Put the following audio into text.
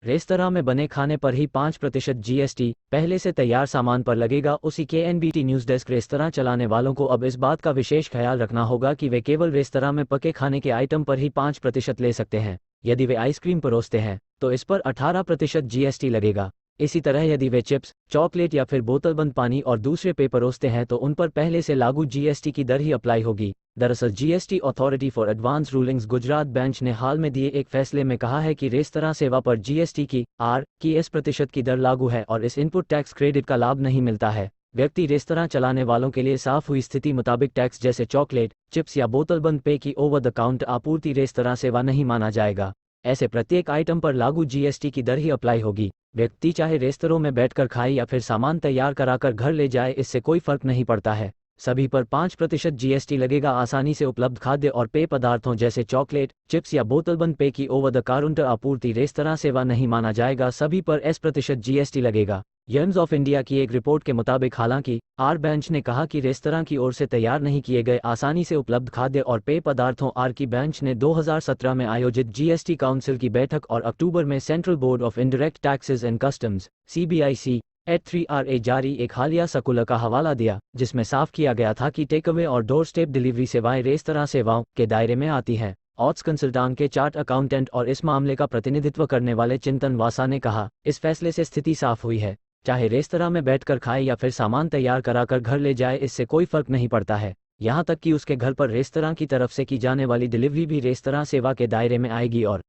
Restaurant में बने खाने पर ही 5% जीएसटी पहले से तैयार सामान पर लगेगा। उसी के एनबीटी न्यूज़ डेस्क। रेस्तरां चलाने वालों को अब इस बात का विशेष ख्याल रखना होगा कि वे केवल रेस्तरां में पके खाने के आइटम पर ही 5% ले सकते हैं। यदि वे आइसक्रीम परोसते हैं तो इस पर 18% जीएसटी लगेगा। इसी तरह यदि वे चिप्स, चॉकलेट या फिर बोतलबंद पानी और दूसरे पेय परोसते हैं तो उन पर पहले से लागू जीएसटी की दर ही अप्लाई होगी। दरअसल GST authority for advance rulings Gujarat bench ने हाल में दिए एक फैसले में कहा है कि रेस्तरां सेवा पर जीएसटी की S% की दर लागू है और इस इनपुट टैक्स क्रेडिट का लाभ नहीं मिलता है। व्यक्ति रेस्तरां चलाने वालों के लिए साफ हुई स्थिति मुताबिक टैक्स जैसे चॉकलेट, चिप्स या बोतलबंद पेय की ओवर द काउंटर आपूर्ति रेस्तरां सेवा नहीं माना जाएगा। ऐसे प्रत्येक आइटम पर लागू जीएसटी की दर ही अप्लाई होगी। व्यक्ति चाहे रेस्तरां में बैठकर खाए या फिर सामान तैयार कराकर घर ले जाए, इससे कोई फर्क नहीं पड़ता है। सभी पर 5% जीएसटी लगेगा। आसानी से उपलब्ध खाद्य और पेय पदार्थों जैसे चॉकलेट, चिप्स या बोतलबंद पेय की ओवर द काउंटर आपूर्ति रेस्तरां सेवा नहीं माना जाएगा। सभी पर S% जीएसटी लगेगा। यम्स ऑफ इंडिया की एक रिपोर्ट के मुताबिक हालांकि बेंच ने कहा कि रेस्तरां की ओर से तैयार नहीं किए गए आसानी से उपलब्ध खाद्य और पेय पदार्थों की बेंच ने 2017 में आयोजित जीएसटी काउंसिल की बैठक और अक्टूबर में central board of indirect taxes and customs CBIC @3RA जारी एक हालिया सर्कुलर का हवाला दिया, जिसमें साफ किया गया था कि टेकअवे और डोर स्टेप डिलीवरी सेवाएं रेस्तरां सेवाओं के दायरे में आती हैं। ऑट्स कंसल्टेंट के चार्ट अकाउंटेंट और इस मामले का प्रतिनिधित्व करने वाले चिंतन वासा ने कहा, इस फैसले से स्थिति साफ हुई है। चाहे रेस्तरां में बैठकर खाए या फिर सामान तैयार कराकर घर ले जाए, इससे कोई फर्क नहीं पड़ता है। यहाँ तक कि उसके घर पर रेस्तरां की तरफ से की जाने वाली डिलीवरी भी रेस्तरां सेवा के दायरे में आएगी और